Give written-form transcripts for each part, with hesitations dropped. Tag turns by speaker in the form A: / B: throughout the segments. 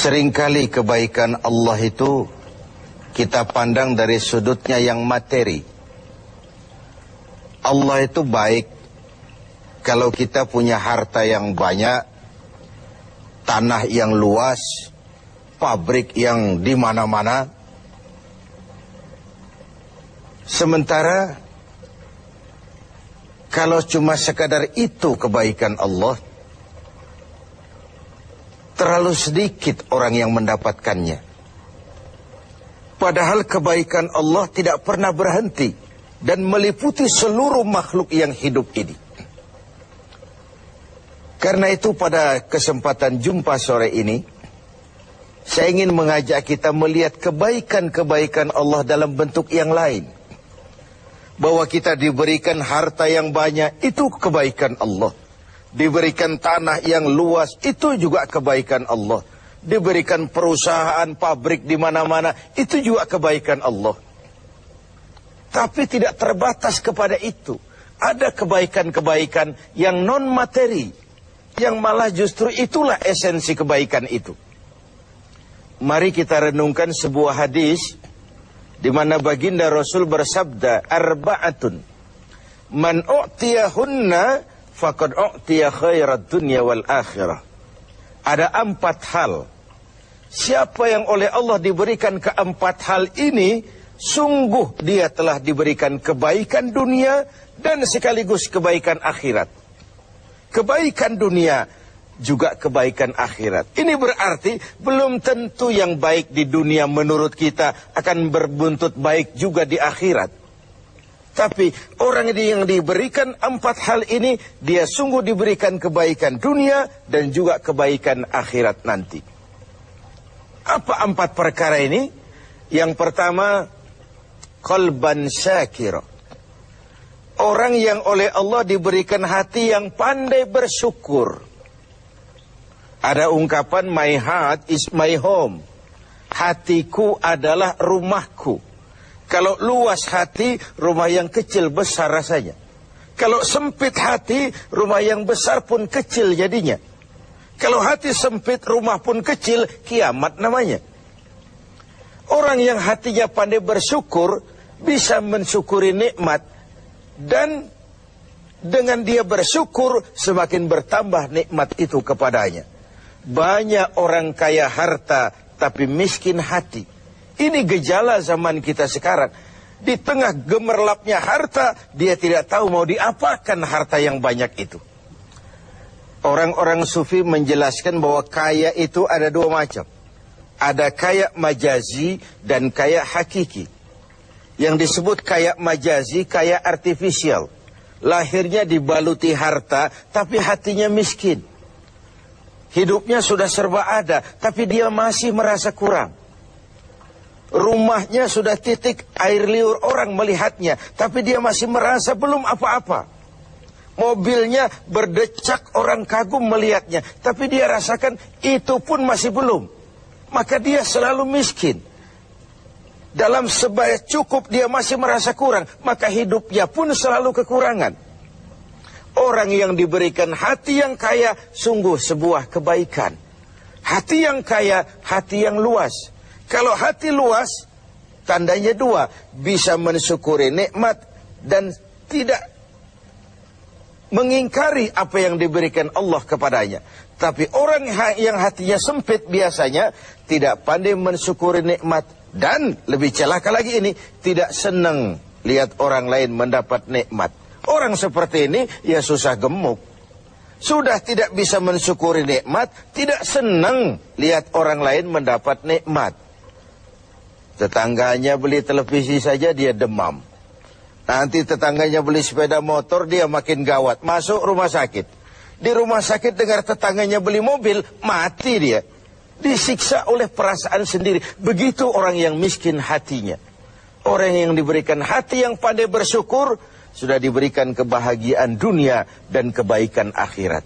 A: Seringkali kebaikan Allah itu kita pandang dari sudutnya yang materi. Allah itu baik kalau kita punya harta yang banyak, tanah yang luas, pabrik yang di mana-mana. Sementara kalau cuma sekadar itu kebaikan Allah, terlalu sedikit orang yang mendapatkannya. Padahal kebaikan Allah tidak pernah berhenti dan meliputi seluruh makhluk yang hidup ini. Karena itu pada kesempatan jumpa sore ini, saya ingin mengajak kita melihat kebaikan-kebaikan Allah dalam bentuk yang lain. Bahwa kita diberikan harta yang banyak, itu kebaikan Allah. Diberikan tanah yang luas, itu juga kebaikan Allah. Diberikan perusahaan, pabrik di mana-mana, itu juga kebaikan Allah. Tapi tidak terbatas kepada itu. Ada kebaikan-kebaikan yang non-materi, yang malah justru itulah esensi kebaikan itu. Mari kita renungkan sebuah hadis di mana baginda Rasul bersabda, arba'atun man u'tiyahunna faqad u'tiya khairat dunya wal akhirah. Ada 4 hal. Siapa yang oleh Allah diberikan keempat hal ini, sungguh dia telah diberikan kebaikan dunia dan sekaligus kebaikan akhirat. Kebaikan dunia juga kebaikan akhirat. Ini berarti belum tentu yang baik di dunia menurut kita akan berbuntut baik juga di akhirat. Tapi orang yang diberikan 4 hal ini, dia sungguh diberikan kebaikan dunia dan juga kebaikan akhirat nanti. Apa 4 perkara ini? Yang pertama, qalban syakira. Orang yang oleh Allah diberikan hati yang pandai bersyukur. Ada ungkapan, my heart is my home. Hatiku adalah rumahku. Kalau luas hati, rumah yang kecil besar rasanya. Kalau sempit hati, rumah yang besar pun kecil jadinya. Kalau hati sempit, rumah pun kecil, kiamat namanya. Orang yang hatinya pandai bersyukur, bisa mensyukuri nikmat. Dan dengan dia bersyukur, semakin bertambah nikmat itu kepadanya. Banyak orang kaya harta, tapi miskin hati. Ini gejala zaman kita sekarang. Di tengah gemerlapnya harta, dia tidak tahu mau diapakan harta yang banyak itu. Orang-orang sufi menjelaskan bahwa kaya itu ada 2 macam. Ada kaya majazi dan kaya hakiki. Yang disebut kaya majazi, kaya artifisial. Lahirnya dibaluti harta, tapi hatinya miskin. Hidupnya sudah serba ada, tapi dia masih merasa kurang. Rumahnya sudah titik air liur orang melihatnya, tapi dia masih merasa belum apa-apa. Mobilnya berdecak orang kagum melihatnya, tapi dia rasakan itu pun masih belum. Maka dia selalu miskin. Dalam sebaya cukup dia masih merasa kurang, maka hidupnya pun selalu kekurangan. Orang yang diberikan hati yang kaya, sungguh sebuah kebaikan. Hati yang kaya, hati yang luas. Kalau hati luas, tandanya 2. Bisa mensyukuri nikmat dan tidak mengingkari apa yang diberikan Allah kepadanya. Tapi orang yang hatinya sempit biasanya tidak pandai mensyukuri nikmat. Dan lebih celaka lagi ini, tidak senang lihat orang lain mendapat nikmat. Orang seperti ini ya susah gemuk. Sudah tidak bisa mensyukuri nikmat, tidak senang lihat orang lain mendapat nikmat. Tetangganya beli televisi saja dia demam. Nanti tetangganya beli sepeda motor, dia makin gawat, masuk rumah sakit. Di rumah sakit dengar tetangganya beli mobil, mati dia. Disiksa oleh perasaan sendiri. Begitu orang yang miskin hatinya. Orang yang diberikan hati yang pandai bersyukur, sudah diberikan kebahagiaan dunia dan kebaikan akhirat.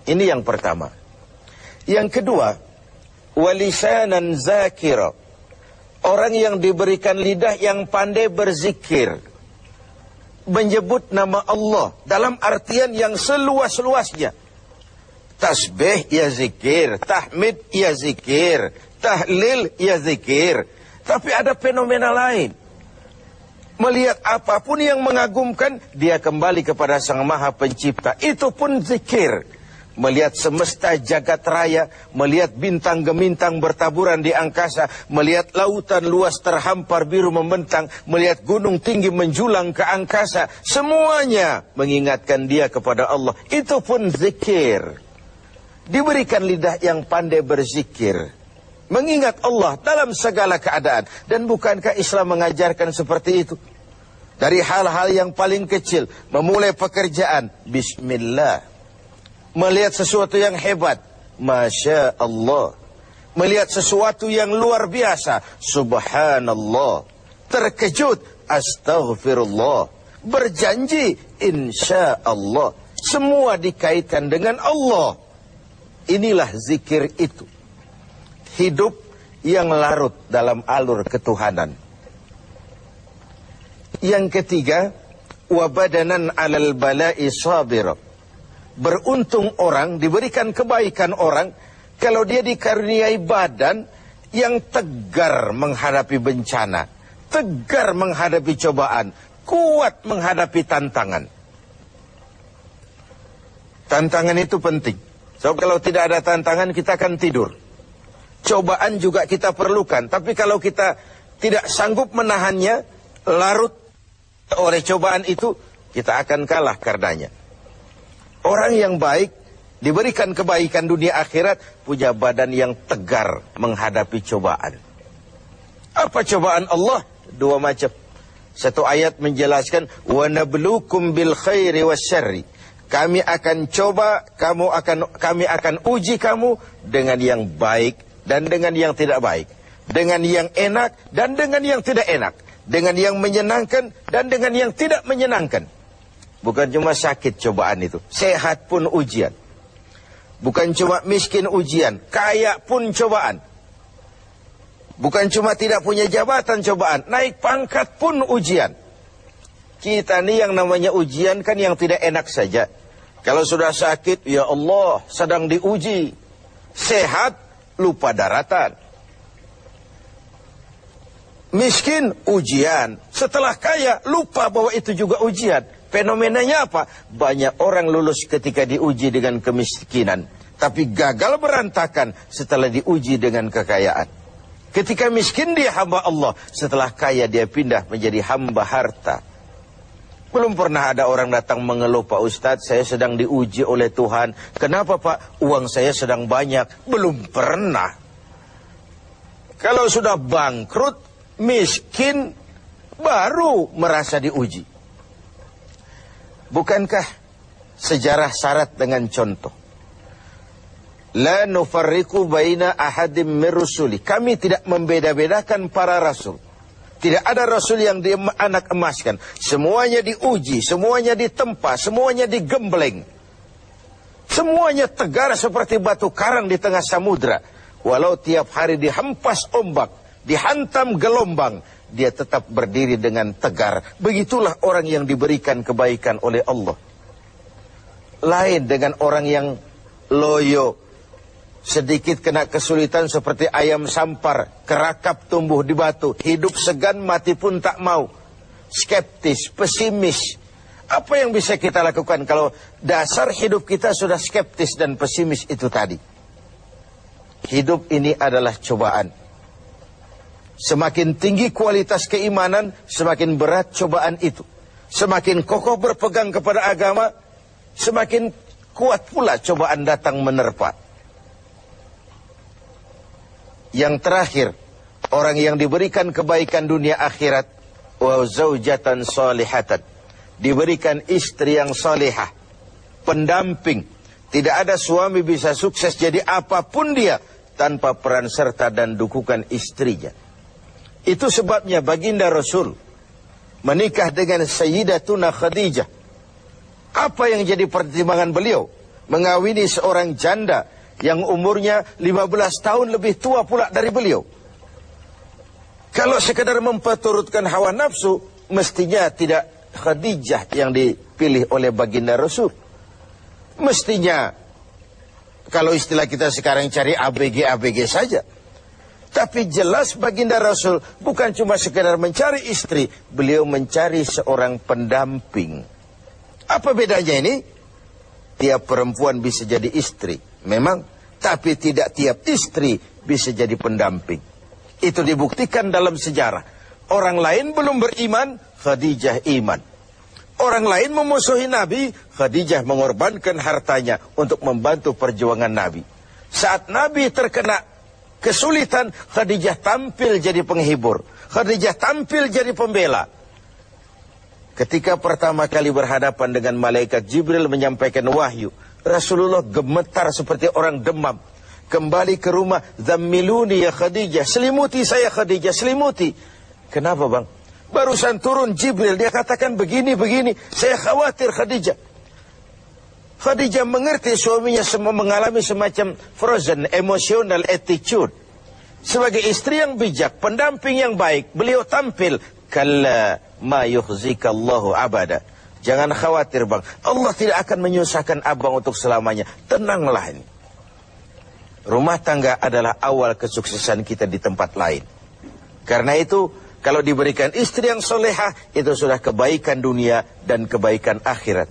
A: Ini yang pertama. Yang kedua, walisanan zakira. Orang yang diberikan lidah yang pandai berzikir. Menyebut nama Allah dalam artian yang seluas-luasnya. Tasbih ya zikir, tahmid ya zikir, tahlil ya zikir. Tapi ada fenomena lain. Melihat apapun yang mengagumkan, dia kembali kepada Sang Maha Pencipta. Itu pun zikir. Melihat semesta jagat raya, melihat bintang gemintang bertaburan di angkasa, melihat lautan luas terhampar biru membentang, melihat gunung tinggi menjulang ke angkasa, semuanya mengingatkan dia kepada Allah. Itu pun zikir. Diberikan lidah yang pandai berzikir, mengingat Allah dalam segala keadaan. Dan bukankah Islam mengajarkan seperti itu? Dari hal-hal yang paling kecil, memulai pekerjaan, bismillah. Melihat sesuatu yang hebat, Masya Allah. Melihat sesuatu yang luar biasa, Subhanallah. Terkejut, Astaghfirullah. Berjanji, Insya Allah. Semua dikaitkan dengan Allah. Inilah zikir itu. Hidup yang larut dalam alur ketuhanan. Yang ketiga, wabadanan alal bala'i sabira. Beruntung orang, diberikan kebaikan orang, kalau dia dikaruniai badan yang tegar menghadapi bencana, tegar menghadapi cobaan, kuat menghadapi tantangan. Tantangan itu penting. So, kalau tidak ada tantangan, kita akan tidur. Cobaan juga kita perlukan. Tapi kalau kita tidak sanggup menahannya, larut oleh cobaan itu, kita akan kalah karenanya. Orang yang baik, diberikan kebaikan dunia akhirat, punya badan yang tegar menghadapi cobaan. Apa cobaan Allah? Dua macam. Satu ayat menjelaskan, وَنَبْلُوكُمْ بِالْخَيْرِ وَالشَّرِّ. Kami akan coba, kami akan uji kamu dengan yang baik dan dengan yang tidak baik. Dengan yang enak dan dengan yang tidak enak. Dengan yang menyenangkan dan dengan yang tidak menyenangkan. Bukan cuma sakit cobaan itu, sehat pun ujian. Bukan cuma miskin ujian, kaya pun cobaan. Bukan cuma tidak punya jabatan cobaan, naik pangkat pun ujian. Kita ni yang namanya ujian kan yang tidak enak saja. Kalau sudah sakit, ya Allah, sedang diuji. Sehat, lupa daratan. Miskin, ujian. Setelah kaya, lupa bahwa itu juga ujian. Fenomenanya apa? Banyak orang lulus ketika diuji dengan kemiskinan, tapi gagal berantakan setelah diuji dengan kekayaan. Ketika miskin dia hamba Allah, setelah kaya dia pindah menjadi hamba harta. Belum pernah ada orang datang mengeluh, Pak Ustadz, saya sedang diuji oleh Tuhan. Kenapa Pak? Uang saya sedang banyak. Belum pernah. Kalau sudah bangkrut, miskin, baru merasa diuji. Bukankah sejarah syarat dengan contoh? La nufarriqu baina ahadim min rusuli. Kami tidak membeda-bedakan para rasul. Tidak ada rasul yang dianak emaskan. Semuanya diuji, semuanya ditempa, semuanya digembleng. Semuanya tegar seperti batu karang di tengah samudra. Walau tiap hari dihempas ombak, dihantam gelombang, dia tetap berdiri dengan tegar. Begitulah orang yang diberikan kebaikan oleh Allah. Lain dengan orang yang loyo, sedikit kena kesulitan seperti ayam sampar, kerakap tumbuh di batu, hidup segan mati pun tak mau. Skeptis, pesimis. Apa yang bisa kita lakukan kalau dasar hidup kita sudah skeptis dan pesimis itu tadi? Hidup ini adalah cobaan. Semakin tinggi kualitas keimanan, semakin berat cobaan itu. Semakin kokoh berpegang kepada agama, semakin kuat pula cobaan datang menerpa. Yang terakhir, orang yang diberikan kebaikan dunia akhirat, wa zaujatan salihatan, diberikan istri yang salihah, pendamping. Tidak ada suami bisa sukses jadi apapun dia tanpa peran serta dan dukungan istrinya. Itu sebabnya baginda Rasul menikah dengan Sayyidatuna Khadijah. Apa yang jadi pertimbangan beliau? Mengawini seorang janda yang umurnya 15 tahun lebih tua pula dari beliau. Kalau sekadar memperturutkan hawa nafsu, mestinya tidak Khadijah yang dipilih oleh baginda Rasul. Mestinya Kalau istilah kita sekarang cari ABG saja. Tapi jelas baginda Rasul bukan cuma sekedar mencari istri, beliau mencari seorang pendamping. Apa bedanya ini? Tiap perempuan bisa jadi istri, memang, tapi tidak tiap istri bisa jadi pendamping. Itu dibuktikan dalam sejarah. Orang lain belum beriman, Khadijah iman. Orang lain memusuhi Nabi, Khadijah mengorbankan hartanya untuk membantu perjuangan Nabi. Saat Nabi terkena kesulitan, Khadijah tampil jadi penghibur. Khadijah tampil jadi pembela. Ketika pertama kali berhadapan dengan malaikat Jibril menyampaikan wahyu, Rasulullah gemetar seperti orang demam. Kembali ke rumah, "Zammiluni ya Khadijah." Selimuti saya Khadijah, selimuti. Kenapa bang? Barusan turun Jibril, dia katakan begini. Saya khawatir Khadijah. Khadijah mengerti suaminya semua mengalami semacam frozen, emotional attitude. Sebagai istri yang bijak, pendamping yang baik, beliau tampil. Kalla ma yukhzikallahu abada. Jangan khawatir bang, Allah tidak akan menyusahkan abang untuk selamanya. Tenanglah ini. Rumah tangga adalah awal kesuksesan kita di tempat lain. Karena itu, kalau diberikan istri yang solehah, itu sudah kebaikan dunia dan kebaikan akhirat.